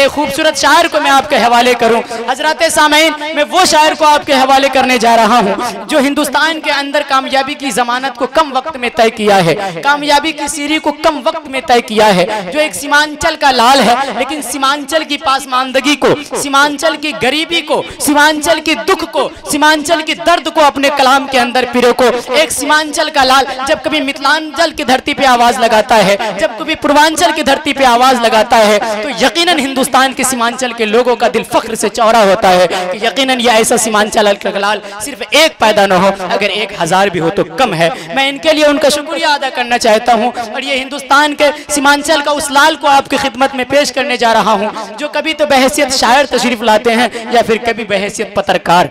एक खूबसूरत शायर को मैं आपके हवाले करूं। हजरत सामईन, मैं वो शायर को आपके हवाले करने जा रहा हूं जो हिंदुस्तान के अंदर कामयाबी की जमानत को कम वक्त में तय किया है, कामयाबी की सीढ़ी को कम वक्त में तय किया है, जो एक सीमांचल का लाल है लेकिन सीमांचल की पासमानदगी को, सीमांचल की गरीबी को, सीमांचल के दुख को, सीमांचल के दर्द को अपने कलाम के अंदर पिरो को। एक सीमांचल का लाल जब कभी मिथिलांचल की धरती पे आवाज लगाता है, जब कभी पूर्वांचल की धरती पे आवाज लगाता है, तो यकीनन हिंदुस्तान के सीमांचल के लोगों का दिल फख्र से चौड़ा होता है कि यकीनन ये ऐसा सीमांचल का लाल सिर्फ एक पैदा न हो, अगर 1000 भी हो तो कम है। मैं इनके लिए उनका शुक्रिया अदा करना चाहता हूं और ये हिंदुस्तान के सीमांचल का उस लाल को आपकी खिदमत में पेश करने जा रहा हूं जो कभी तो बहैसियत शायर तशरीफ लाते हैं या फिर कभी बहैसियत पत्रकार,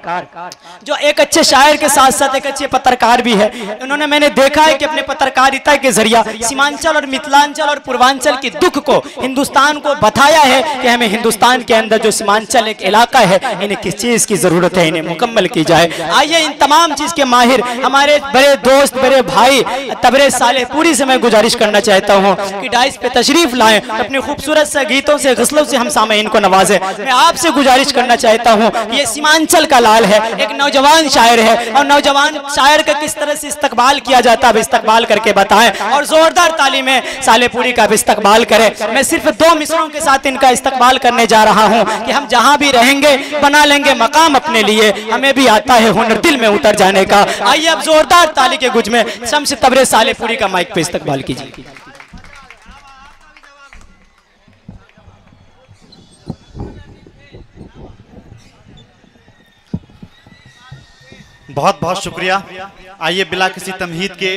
जो एक अच्छे शायर के साथ साथ एक अच्छे पत्रकार भी है। उन्होंने, मैंने देखा है कि अपने पत्रकारिता के जरिया सीमांचल और मिथिलांचल और पूर्वांचल के दुख को हिंदुस्तान को बताया है कि हमें हिंदुस्तान के अंदर जो सीमांचल एक इलाका है, इन्हें किस चीज की जरूरत है, इन्हें मुकम्मल की जाए। आइए इन तमाम चीज के माहिर हमारे बड़े दोस्त, बड़े भाई तबरेज़ सालेहपुरी से मैं गुजारिश करना चाहता हूँ कि डाइस पे तशरीफ लाएं, अपने खूबसूरत से गीतों से, गज़लों से हम सामईन को नवाजें। मैं आपसे गुजारिश करना चाहता हूँ, ये सीमांचल का लाल है, एक नौजवान शायर है और नौजवान शायर का किस तरह से इस्तकबाल किया जाता है, इस्तकबाल करके बताएं और जोरदार तालीमें सालेहपुरी का भी इस्तकबाल करें। मैं सिर्फ 2 मिसरों के साथ इनका इस्तकबाल करने जा रहा हूं कि हम जहां भी रहेंगे बना लेंगे मकाम अपने लिए, हमें भी आता है हुनर दिल में उतर जाने का। आइए अब जोरदार ताली के गुज में शम्स तबरेज़ सालेहपुरी का माइक पे इस्तकबाल कीजिए। बहुत बहुत शुक्रिया। आइए बिला किसी तमहीद के,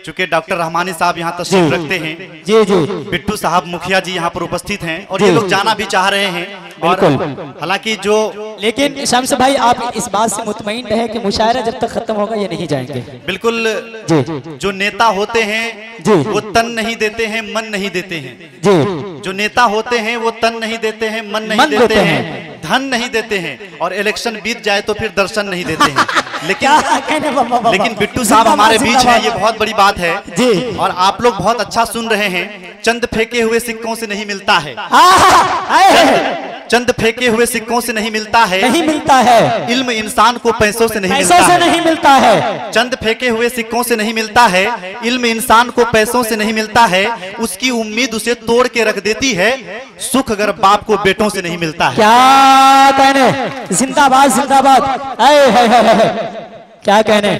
चूंकि डॉक्टर रहमानी साहब यहाँ तशरीफ रखते हैं, जी जी, बिट्टू साहब मुखिया जी यहाँ पर उपस्थित हैं और ये लोग जाना भी चाह रहे हैं, बिल्कुल। हालांकि जो, लेकिन शम्स भाई आप इस बात से मुतमईन रहे कि मुशायरा जब तक खत्म होगा ये नहीं जाएंगे। बिल्कुल जी। जो नेता होते हैं वो तन नहीं देते हैं, मन नहीं देते हैं जी। जो नेता होते हैं वो तन नहीं देते हैं, मन नहीं देते हैं, धन नहीं देते हैं और इलेक्शन बीत जाए तो फिर दर्शन नहीं देते हैं। लेकिन बिट्टू साहब हमारे बीच हैं, ये बहुत बड़ी बात है जी। और आप लोग बहुत अच्छा सुन रहे हैं। चंद फेंके हुए सिक्कों से नहीं मिलता है, चंद फेंके हुए सिक्कों से नहीं मिलता है, नहीं मिलता है। इल्म इंसान को पैसों से नहीं मिलता है, नहीं मिलता है। चंद फेंके हुए सिक्कों से नहीं मिलता है, इल्म इंसान को पैसों से नहीं मिलता है। उसकी उम्मीद उसे तोड़ के रख देती है, सुख अगर बाप को बेटों से नहीं मिलता है। क्या कहने, जिंदाबाद जिंदाबाद, क्या कहने।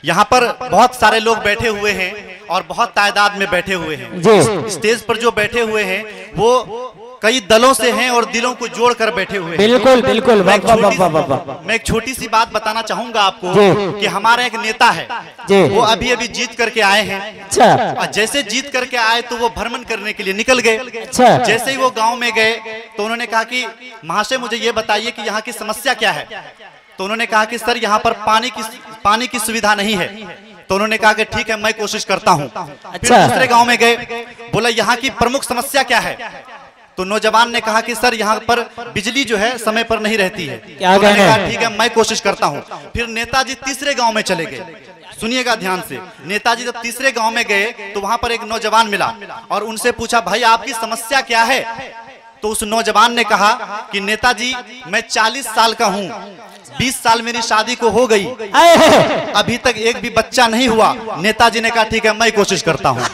यहाँ पर बहुत सारे लोग बैठे हुए हैं और बहुत तादाद में बैठे हुए हैं जी। स्टेज पर जो बैठे हुए हैं वो कई दलों से हैं और दिलों को जोड़कर बैठे हुए हैं। बिल्कुल बिल्कुल। मैं एक छोटी सी बात बताना चाहूंगा आपको कि हमारा एक नेता है, वो अभी अभी जीत करके आए हैं। अच्छा। जैसे जीत करके आए तो वो भ्रमण करने के लिए निकल गए। अच्छा। जैसे ही वो गाँव में गए तो उन्होंने कहा कि महाशय मुझे ये बताइए कि यहाँ की समस्या क्या है। तो उन्होंने कहा कि सर यहाँ पर पानी की सुविधा नहीं है। तो उन्होंने कहा कि ठीक है मैं कोशिश करता हूँ। फिर दूसरे गांव में गए, बोला यहाँ की प्रमुख समस्या क्या है। तो नौजवान ने कहा कि सर यहाँ पर बिजली जो है समय पर नहीं रहती है। तो उन्होंने कहा ठीक है मैं कोशिश करता हूँ। फिर नेताजी तीसरे गांव में चले गए, सुनिएगा ध्यान से। नेताजी जब तीसरे गांव में गए तो वहां पर एक नौजवान मिला और उनसे पूछा भाई आपकी समस्या क्या है। तो उस नौजवान ने कहा कि नेताजी मैं 40 साल का हूँ, 20 साल मेरी शादी को हो गई, अभी तक एक भी बच्चा नहीं हुआ। नेताजी ने कहा ठीक है मैं कोशिश करता हूँ।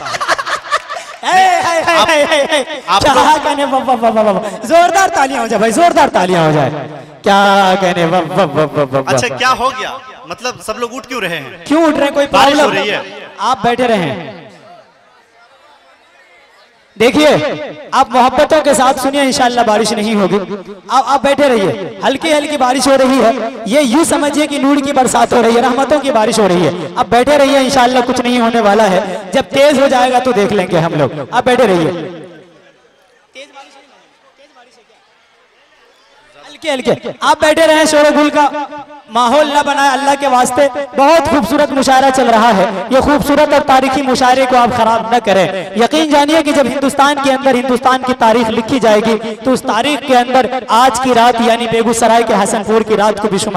जोरदार तालियां हो जाए भाई, जोरदार तालियां हो जाए। क्या कहने। अच्छा क्या हो गया, मतलब सब लोग उठ क्यों रहे हैं? क्यों उठ रहे हैं? कोई प्रॉब्लम हो रही है? आप बैठे रहे। देखिए आप मोहब्बतों के साथ सुनिए, इंशाल्लाह बारिश नहीं होगी। आप बैठे रहिए, हल्की हल्की बारिश हो रही है, ये यूं समझिए कि नूर की बरसात हो रही है, रहमतों की बारिश हो रही है। आप बैठे रहिए, इंशाल्लाह कुछ नहीं होने वाला है। जब तेज हो जाएगा तो देख लेंगे हम लोग। आप बैठे रहिए। हल्के हल्के आप बैठे रहे, शोर-गुल का माहौल ना बनाए अल्लाह के वास्ते। बहुत खूबसूरत मुशायरा चल रहा है, ये खूबसूरत और तारीखी मुशायरे को आप खराब न करें। यकीन जानिए कि जब हिंदुस्तान के अंदर हिंदुस्तान की तारीख लिखी जाएगी तो उस तारीख के अंदर आज की रात यानी बेगूसराय के हसनपुर की रात को भी शुमार